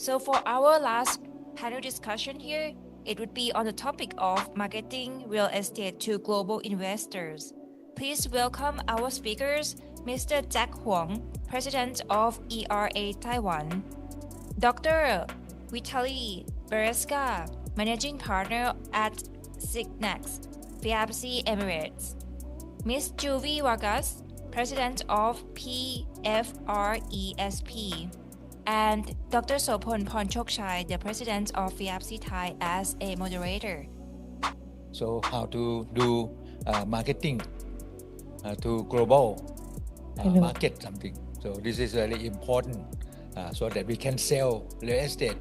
So for our last panel discussion here, it would be on the topic of marketing real estate to global investors. Please welcome our speakers, Mr. Jack Huang, President of ERA Taiwan, Dr. Vitaly Berezka, Managing Partner at Signax, FIABCI Emirates, Ms.Juvy Vargas, President of PFRESP, and Dr.Sopon Pornchokchai, the President of FIABCI-Thai as a moderator. So how to do marketing to global market something. So this is very important so that we can sell real estate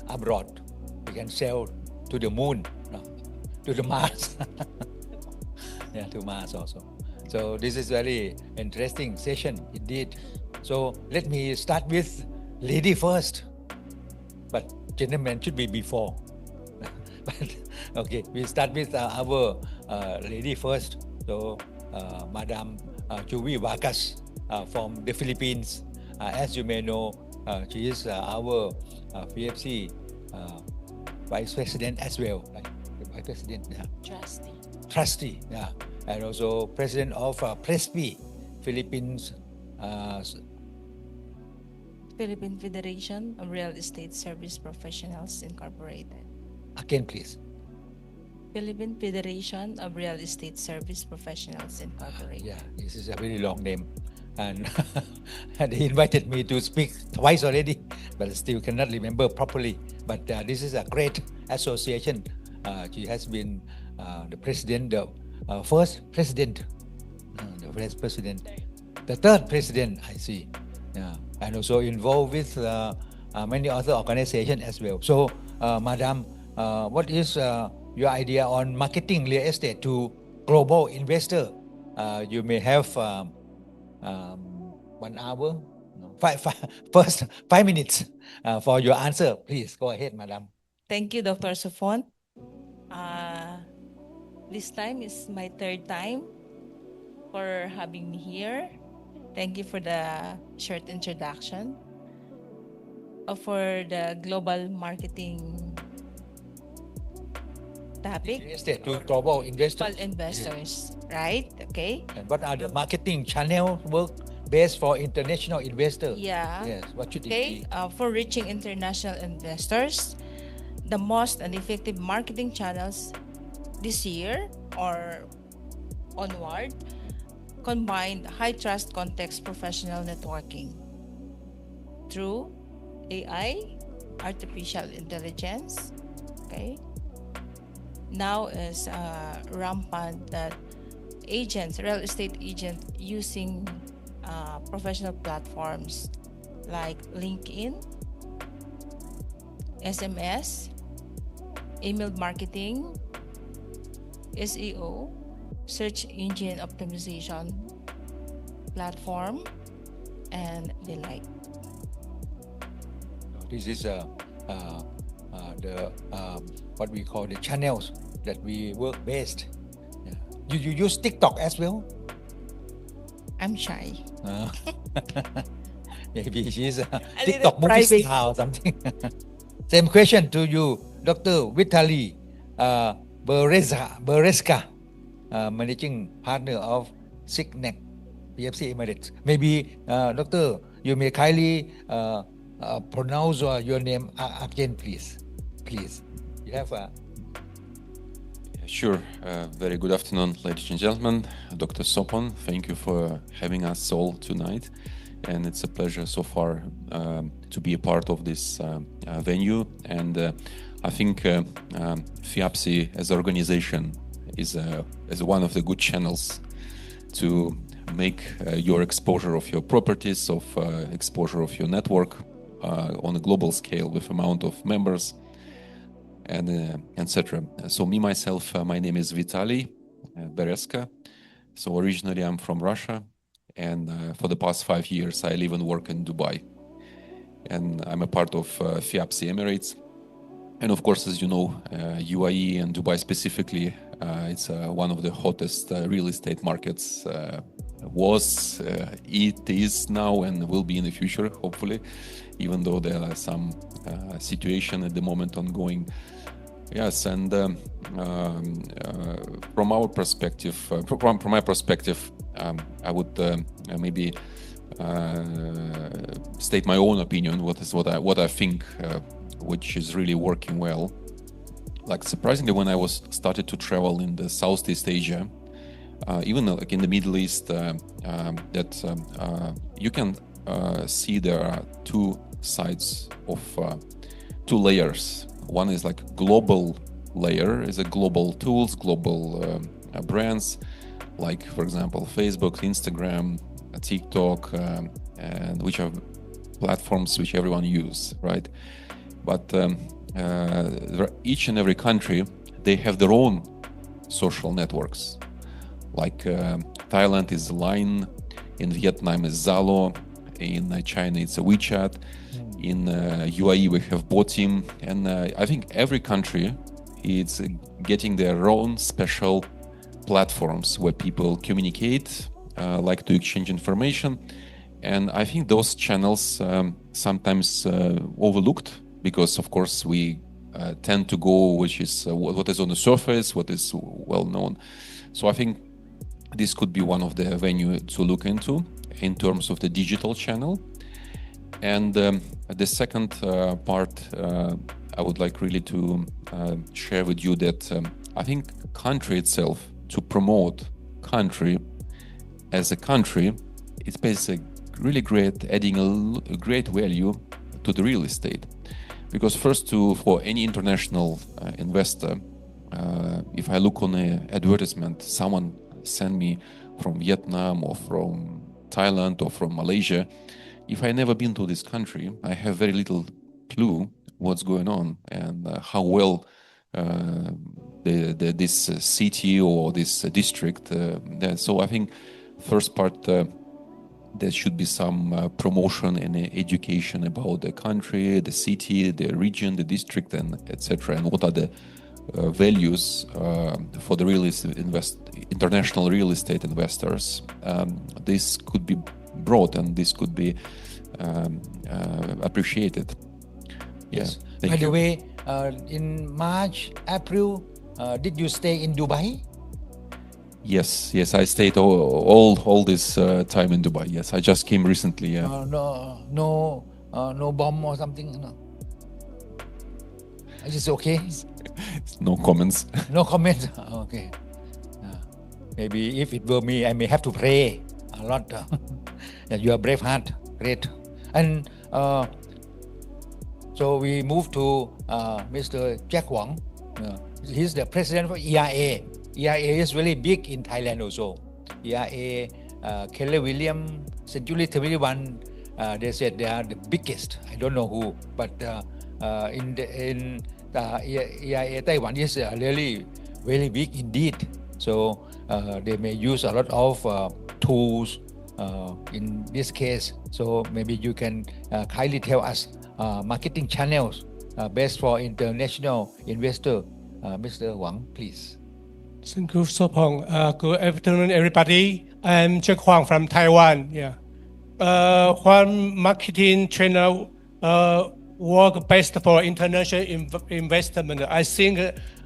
abroad. We can sell to the moon, to the Mars. Yeah, to Mars also. So this is very interesting session indeed. So let me start with lady first, but gentlemen should be before. But okay, we start with our lady first. So Madam Juvy Vargas from the Philippines. As you may know, she is our PFC Vice President as well, like Vice President, yeah. Trustee, yeah, and also President of PFRESP, Philippines. Philippine Federation of Real Estate Service Professionals Incorporated. Again, please. Philippine Federation of Real Estate Service Professionals Incorporated. Yeah, this is a very long name. And, and he invited me to speak twice already, but still cannot remember properly. But this is a great association. She has been the president, the first president, the first president, the third president, I see. Yeah, and also involved with many other organizations as well. So, Madam, what is your idea on marketing real estate to global investor? You may have 1 hour, first 5 minutes for your answer. Please go ahead, Madam. Thank you, Dr. Sopon. This time is my third time for having me here. Thank you for the short introduction for the global marketing topic. Real estate to global investors. Global investors, right? Okay. And what are the marketing channel work best for international investors? Yeah. Yes. What should it be? For reaching international investors, the most and effective marketing channels this year or onward combined high trust context professional networking through AI, artificial intelligence. Okay. Now is rampant that agents, real estate agents using professional platforms like LinkedIn, SMS, email marketing, SEO, search engine optimization platform, and the like. This is the what we call the channels that we work based. Yeah. You use TikTok as well? I'm shy. Maybe she's a TikTok movie star or something. Same question to you, Dr. Vitaly Berezka, Managing Partner of Signax, PFC Emirates. Maybe, Doctor, you may kindly pronounce your name again, please. Please. You have a... Sure. Very good afternoon, ladies and gentlemen. Dr. Sopon, thank you for having us all tonight. And it's a pleasure so far to be a part of this venue. And I think FIABCI as an organization is one of the good channels to make your exposure of your properties, of exposure of your network on a global scale with amount of members and etc. So me myself, my name is Vitaly Berezka. So originally I'm from Russia, and for the past 5 years I live and work in Dubai, and I'm a part of FIABCI Emirates. And of course, as you know, UAE and Dubai specifically, it's one of the hottest real estate markets was, it is now, and will be in the future, hopefully, even though there are some situation at the moment ongoing. Yes, and from our perspective, from my perspective, I would maybe state my own opinion. What I think, which is really working well. Like surprisingly, when I was started to travel in the Southeast Asia, even like in the Middle East, you can see there are two sides of two layers. One is like global layer, is a global tools, global brands, like for example Facebook, Instagram, TikTok, and which are platforms which everyone use, right? But each and every country, they have their own social networks. Like Thailand is Line, in Vietnam is Zalo, in China it's a WeChat, in UAE we have Botim, and I think every country is getting their own special platforms where people communicate, like to exchange information, and I think those channels sometimes overlooked, because of course we tend to go which is what is on the surface, what is well known. So I think this could be one of the venue to look into in terms of the digital channel. And the second part I would like really to share with you that I think country itself, to promote country as a country, it's basically really great, adding a great value to the real estate. Because first, for any international investor, if I look on an advertisement, someone send me from Vietnam or from Thailand or from Malaysia, if I never been to this country, I have very little clue what's going on and how well this city or this district. So I think first part, there should be some promotion and education about the country, the city, the region, the district, and etc. And what are the values for the international real estate investors. This could be brought and this could be appreciated. Yes. By the way, in March, April, did you stay in Dubai? Yes, I stayed all this time in Dubai. Yes, I just came recently. Yeah. No bomb or something. No. Is this okay? No comments. No comments. Okay. Maybe if it were me, I may have to pray a lot. You are brave heart. Great. And so we move to Mr.Jack Huang. He's the president for EIA. EIA is really big in Thailand also. EIA, Keller Williams, Century 21, they said they are the biggest. I don't know who, but in EIA Taiwan is really very big indeed. So they may use a lot of tools in this case. So maybe you can kindly tell us marketing channels best for international investor. Mr. Huang, please. Thank you, Sopon. Good afternoon, everybody. I'm Jack Huang from Taiwan. Yeah. Huang marketing channel work best for international investment. I think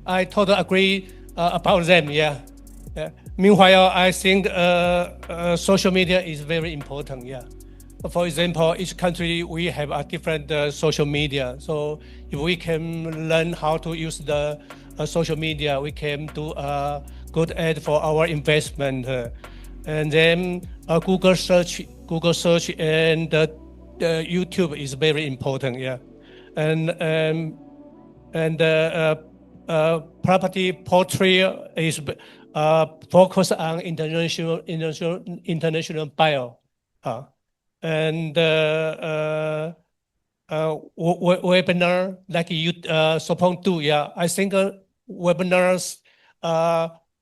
I totally agree about them. Yeah. Meanwhile, I think social media is very important. Yeah. For example, each country we have a different social media. So if we can learn how to use the social media, we can do a good ad for our investment. And then Google search and YouTube is very important. Yeah. And property portfolio is focus on international buyer. And webinar like you Sopon do. Yeah, I think webinars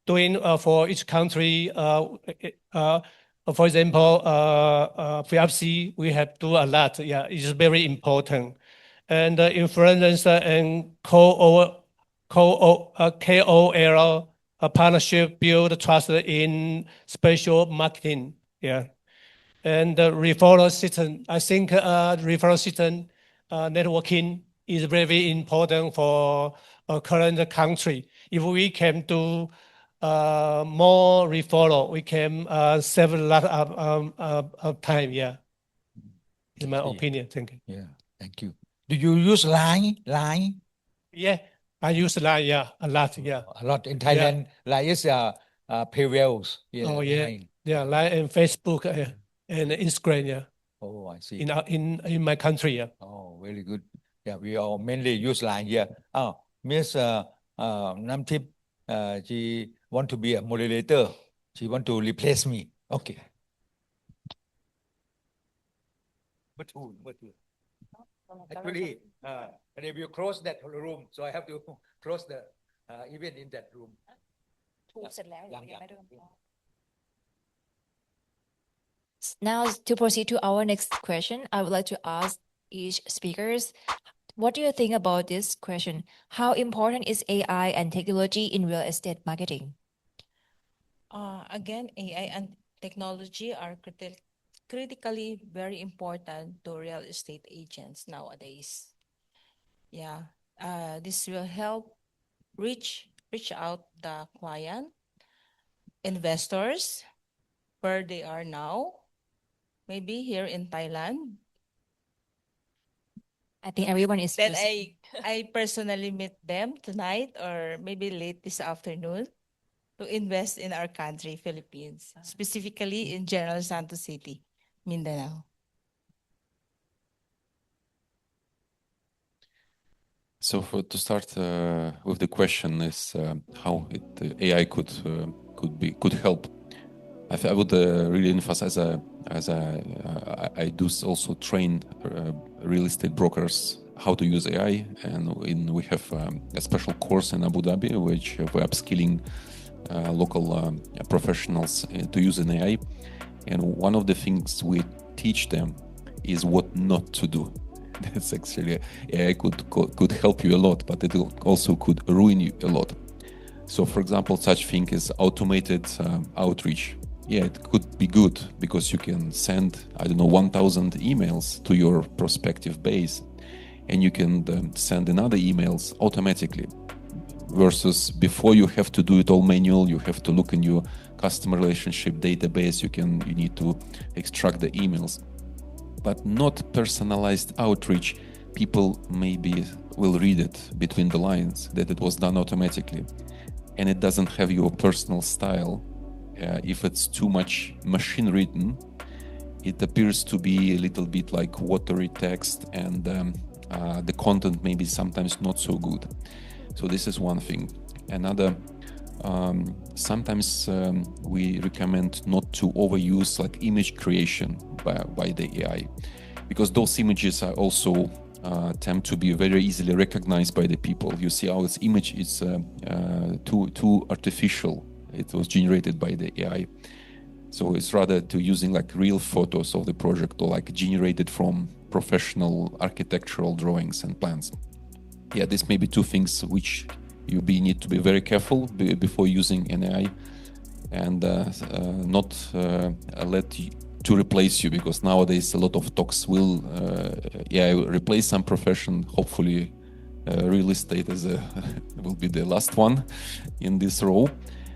doing for each country. For example, FIABCI, we have do a lot. Yeah, it's very important. And influencer and KOL partnership build trust in special marketing. Yeah. And the referral system, I think referral system networking is very important for current country. If we can do more referral, we can save a lot of time. Yeah, in my opinion. Thank you. Yeah, thank you. Do you use Line? Yeah, I use Line. Yeah, a lot. Yeah. A lot in Thailand. Line is prevails. Yeah, Oh yeah. Line. Yeah, Line and Facebook and Instagram. Yeah. Oh, I see. In my country. Yeah. Oh, very good. Yeah, we all mainly use Line here. Oh, Miss Namtip, she want to be a moderator. She want to replace me. Okay. Betul. Actually, they will close that room, so I have to close the event in that room. Now, to proceed to our next question, I would like to ask each speakers, what do you think about this question? How important is AI and technology in real estate marketing? Again, AI and technology are critically very important to real estate agents nowadays. Yeah, this will help reach out the client, investors, where they are now, maybe here in Thailand. I think everyone is Then I personally meet them tonight or maybe late this afternoon to invest in our country, Philippines, specifically in General Santos City, Mindanao. So to start with the question is how AI could help. I would really emphasize I do also train real estate brokers how to use AI, and we have a special course in Abu Dhabi which we're upskilling local professionals to use an AI, and one of the things we teach them is what not to do. That's actually AI could help you a lot, but it also could ruin you a lot. So, for example, such thing is automated outreach. Yeah, it could be good because you can send, 1,000 emails to your prospective base, and you can send another emails automatically. Versus before you have to do it all manual, you have to look in your customer relationship database, you need to extract the emails. But not personalized outreach, people maybe will read it between the lines that it was done automatically, and it doesn't have your personal style. If it's too much machine written, it appears to be a little bit like watery text, and the content may be sometimes not so good. So this is one thing. Another, sometimes we recommend not to overuse like image creation by the AI, because those images are also tend to be very easily recognized by the people. You see how its image is too artificial. It was generated by the AI. So it's rather to using like real photos of the project or like generated from professional architectural drawings and plans. Yeah, this may be two things which you need to be very careful before using an AI, and not let to replace you, because nowadays a lot of talks will replace some profession. Hopefully real estate will be the last one in this role,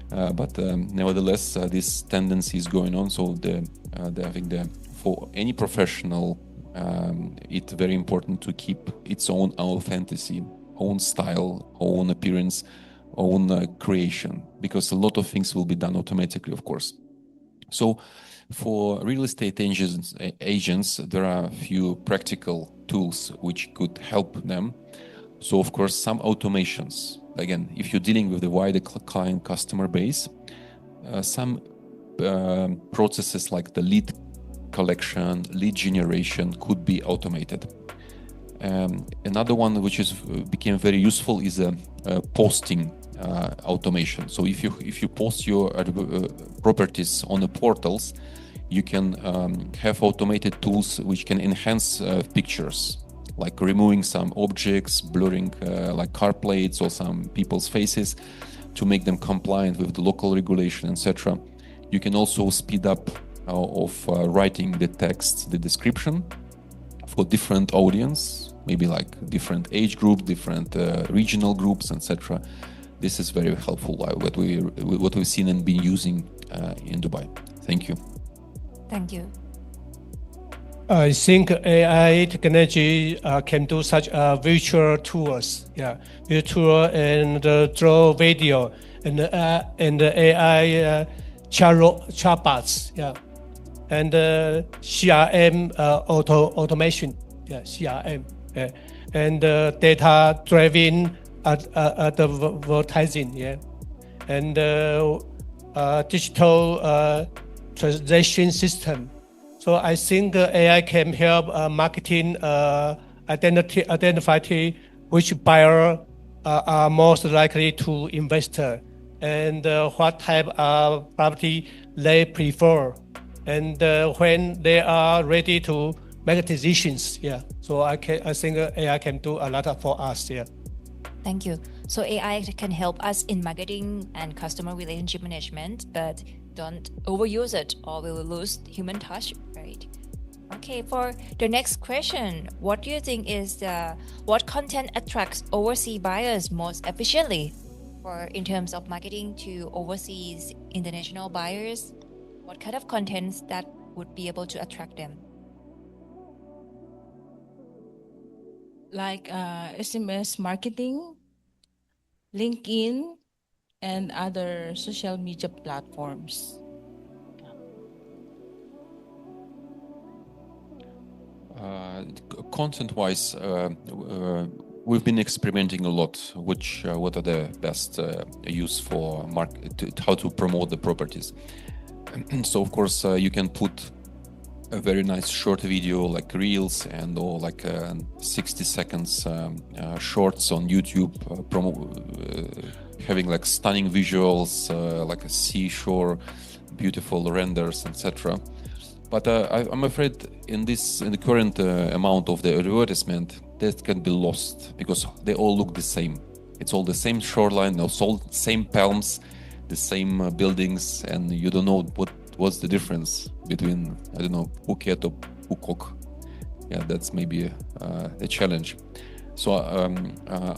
but nevertheless this tendency is going on. So I think for any professional, it's very important to keep its own authenticity, own style, own appearance, own creation, because a lot of things will be done automatically, of course. So for real estate agents, there are a few practical tools which could help them. So of course, some automations. Again, if you're dealing with the wider client customer base, some processes like the lead collection, lead generation could be automated. Another one which became very useful is a posting automation. So if you post your properties on the portals, you can have automated tools which can enhance pictures, like removing some objects, blurring like car plates or some people's faces to make them compliant with the local regulation, etc. You can also speed up of writing the text, the description for different audience, maybe like different age group, different regional groups, etc. This is very helpful. What we've seen and been using in Dubai. Thank you. Thank you. I think AI technology can do such virtual tours, virtual and draw video and AI chatbots, and CRM automation, CRM, and data-driven advertising, and digital transaction system. So I think AI can help marketing identify which buyer are most likely to invest and what type of property they prefer, and when they are ready to make decisions. So I think AI can do a lot for us. Thank you. So AI can help us in marketing and customer relationship management, but don't overuse it or we will lose human touch, right? Okay, for the next question, what do you think is what content attracts overseas buyers most efficiently? Or in terms of marketing to overseas international buyers, what kind of contents that would be able to attract them? Like SMS marketing, LinkedIn, and other social media platforms. Content-wise, we've been experimenting a lot. What are the best use for how to promote the properties? So of course you can put a very nice short video like reels and or like 60 seconds shorts on YouTube, having like stunning visuals, like a seashore, beautiful renders, etc. But I'm afraid in the current amount of the advertisement, that can be lost because they all look the same. It's all the same shoreline, all same palms, the same buildings, and you don't know what's the difference between, I don't know, Phuket or Bangkok. That's maybe a challenge. So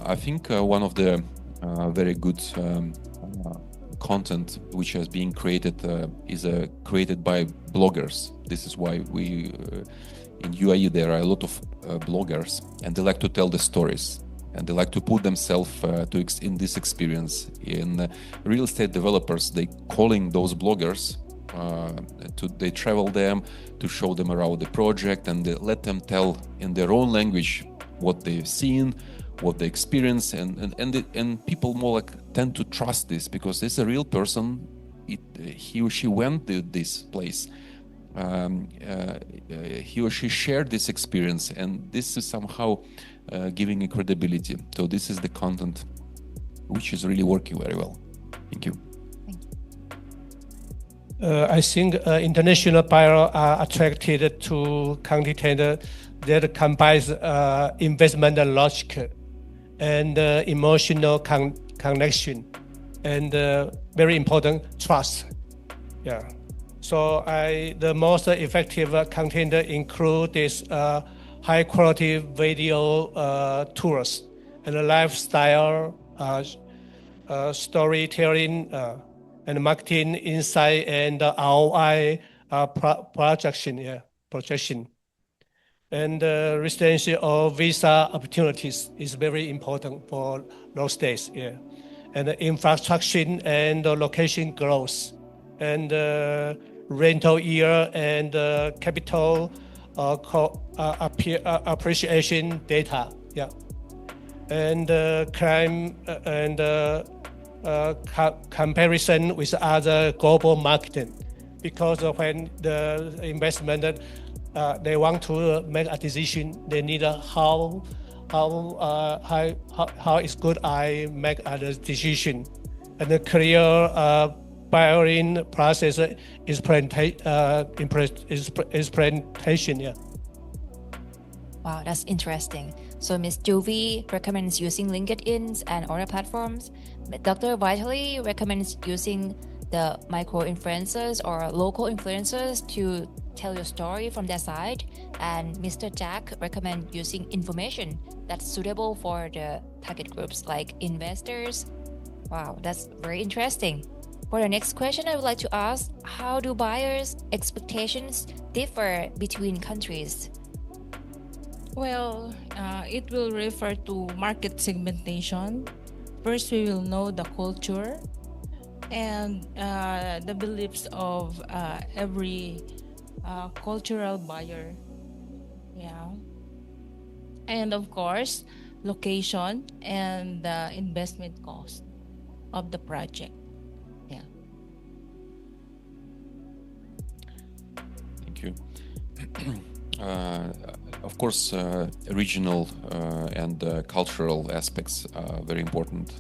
I think one of the very good content which has been created is created by bloggers. This is why we in UAE there are a lot of bloggers, and they like to tell the stories, and they like to put themselves in this experience. In real estate developers, they calling those bloggers. They travel them to show them around the project, and they let them tell in their own language what they've seen, what they experience, and people more like tend to trust this because it's a real person. He or she went to this place. He or she shared this experience, and this is somehow giving a credibility. So this is the content which is really working very well. Thank you. I think international buyers are attracted to content that combines investment logic and emotional connection, and very important, trust. So the most effective content include this high quality video tours and lifestyle storytelling and marketing insight and ROI projection. And residency or visa opportunities is very important for those days. And infrastructure and location growth, and rental year and capital appreciation data. And crime and comparison with other global market, because when the investment they want to make a decision, they need how it's good I make a decision, and the clear buying process is presentation. Wow, that's interesting. So Ms.Juvy recommends using LinkedIn and other platforms. Dr. Vitaly recommends using the micro influencers or local influencers to tell your story from their side, and Mr. Jack recommend using information that's suitable for the target groups like investors. Wow, that's very interesting. For the next question, I would like to ask, how do buyers' expectations differ between countries? Well, it will refer to market segmentation. First, we will know the culture and the beliefs of every cultural buyer. Yeah. And of course, location and the investment cost of the project. Yeah. Thank you. Of course, regional and cultural aspects are very important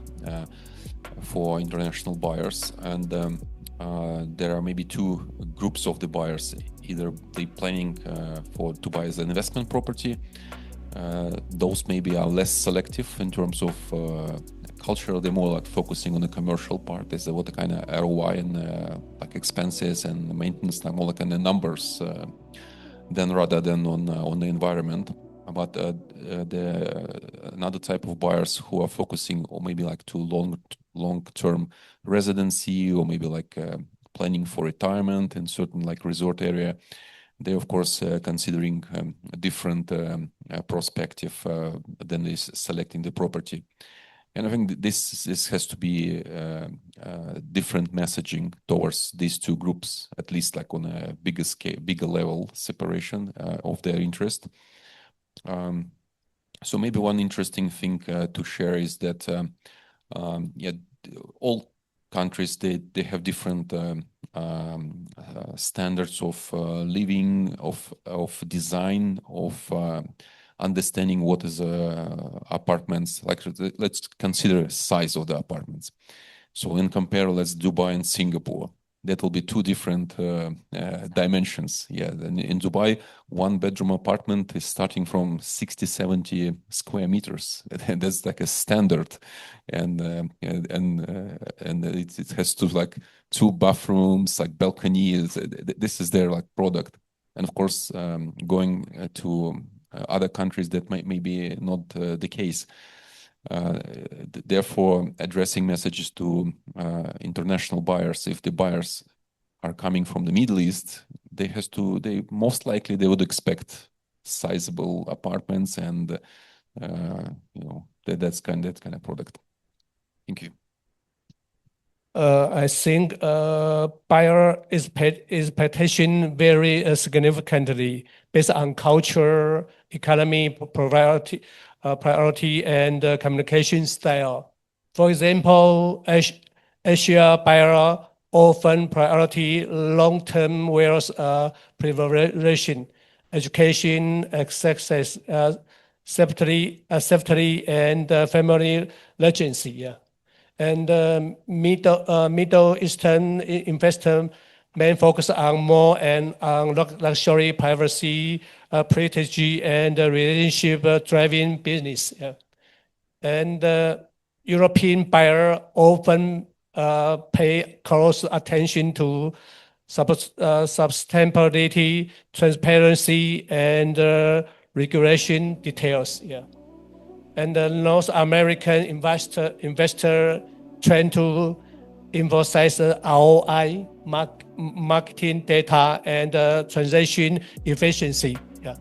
for international buyers, and there are maybe two groups of the buyers. Either they planning to buy as an investment property. Those maybe are less selective in terms of culture. They're more like focusing on the commercial part. Is what the kind of ROI and like expenses and maintenance, like more like in the numbers. Then rather than on the environment. But another type of buyers who are focusing or maybe like to long-term residency, or maybe like planning for retirement in certain like resort area, they of course considering a different perspective than is selecting the property. And I think this has to be different messaging towards these two groups, at least like on a bigger scale, bigger level separation of their interest. So maybe one interesting thing to share is that all countries they have different standards of living, of design, of understanding what is apartments. Like let's consider size of the apartments. So in compare, let's Dubai and Singapore. That will be two different dimensions. Yeah, in Dubai, one bedroom apartment is starting from 60-70 square meters. And that's like a standard, and it has to like 2 bathrooms, like balconies. This is their like product. And of course, going to other countries that may be not the case. Therefore, addressing messages to international buyers, if the buyers are coming from the Middle East, they most likely they would expect sizable apartments, and that's kind of product. Thank you. I think buyer expectation vary significantly based on culture, economy, priority, and communication style. For example, Asia buyer often priority long-term wealth preservation, education, access, safety, and family legacy. Yeah. And Middle Eastern investor may focus on more and on luxury, privacy, prestige, and relationship driving business. Yeah. And European buyer often pay close attention to sustainability, transparency, and regulation details. Yeah. And the North American investor tend to emphasize ROI, marketing data, and transaction efficiency. Yeah.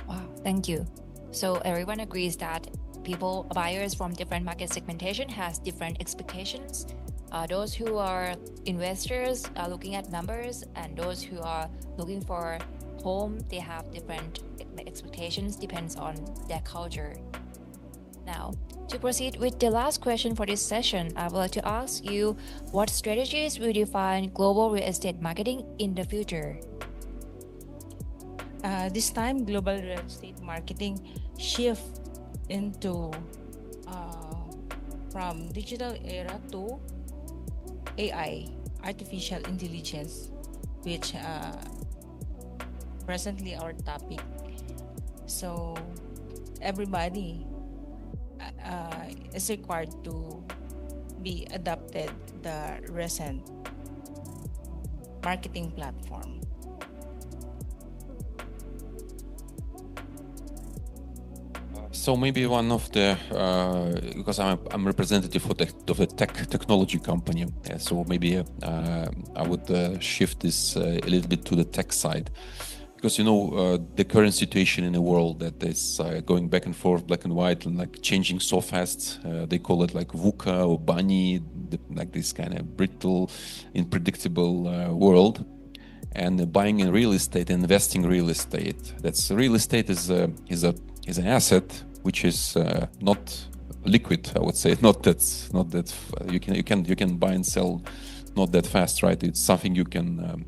Wow, thank you. So everyone agrees that buyers from different market segmentation has different expectations. Those who are investors are looking at numbers, and those who are looking for home, they have different expectations, depends on their culture. Now, to proceed with the last question for this session, I would like to ask you, what strategies will define global real estate marketing in the future? This time, global real estate marketing shift into from digital era to AI, artificial intelligence, which presently our topic. So everybody is required to be adapted the recent marketing platform. So maybe one of the because I'm representative of the technology company, so maybe I would shift this a little bit to the tech side, because the current situation in the world that is going back and forth, black and white, and like changing so fast. They call it like VUCA or BANI, like this kind of brittle, unpredictable world. And buying in real estate, investing in real estate. That's real estate is an asset which is not liquid. I would say not that you can buy and sell not that fast, right? It's something you can.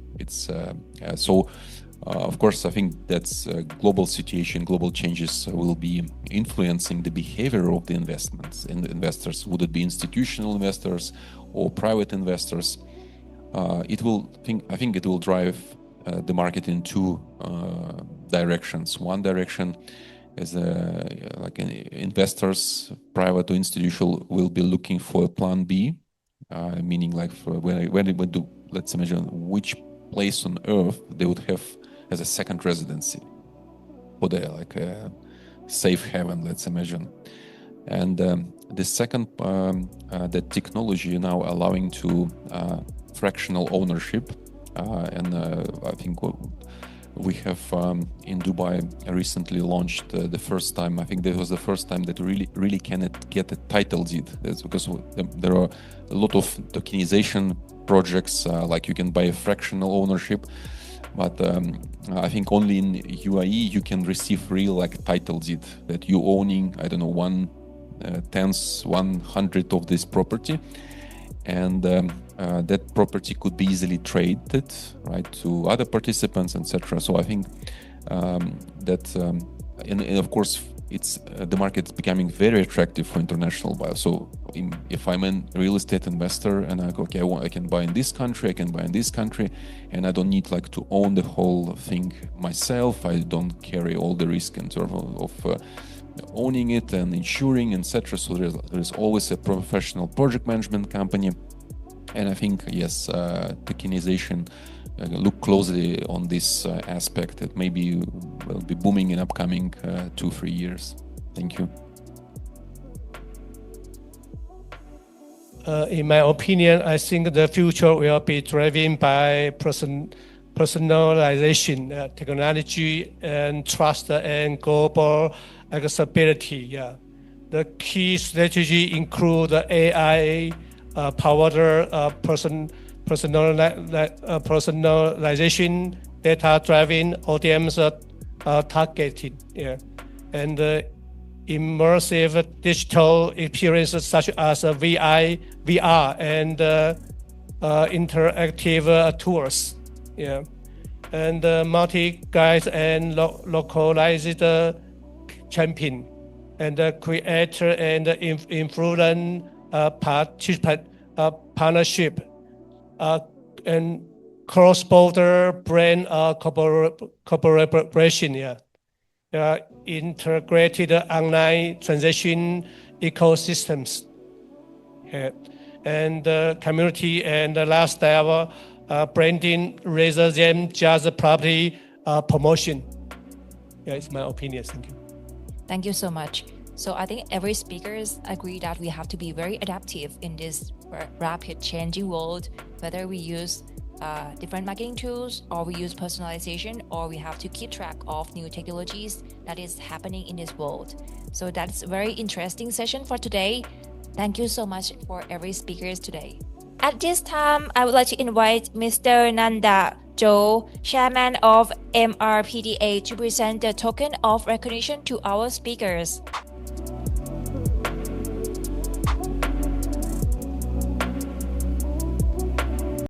Of course, I think that's global situation, global changes will be influencing the behavior of the investors. Would it be institutional investors or private investors? I think it will drive the market in two directions. One direction is investors, private or institutional, will be looking for a plan B, meaning like let's imagine which place on earth they would have as a second residency for their safe haven, let's imagine. And the second, the technology now allowing to fractional ownership, and I think we have in Dubai recently launched the first time. I think that was the first time that really cannot get a title deed. That's because there are a lot of tokenization projects, like you can buy a fractional ownership, but I think only in UAE you can receive real like title deed that you owning, I don't know, 1/10, 100 of this property, and that property could be easily traded, right, to other participants, etc. So I think and of course it's the market is becoming very attractive for international buyers. So if I'm a real estate investor and I go, okay, I can buy in this country, I can buy in this country, and I don't need like to own the whole thing myself. I don't carry all the risk in terms of owning it and insuring, etc. So there's always a professional project management company. And I think, yes, tokenization, look closely on this aspect that maybe will be booming in upcoming 2-3 years. Thank you. In my opinion, I think the future will be driven by personalization, technology, and trust, and global accessibility. Yeah, the key strategy include the AI powered personalization, data-driven audience targeting, yeah, and immersive digital experiences such as VR, and interactive tours, yeah, and multi-guide and localized champion, and creator and influence participant partnership, and cross-border brand cooperation, yeah. Integrated online transaction ecosystems, yeah, and community and lifestyle branding rather than just property promotion. Yeah, it's my opinion. Thank you. Thank you so much. So I think every speakers agree that we have to be very adaptive in this rapid changing world, whether we use different marketing tools, or we use personalization, or we have to keep track of new technologies that is happening in this world. So that's a very interesting session for today. Thank you so much for every speakers today. At this time, I would like to invite Mr. Nanda Jo, Chairman of MRPDA, to present the token of recognition to our speakers.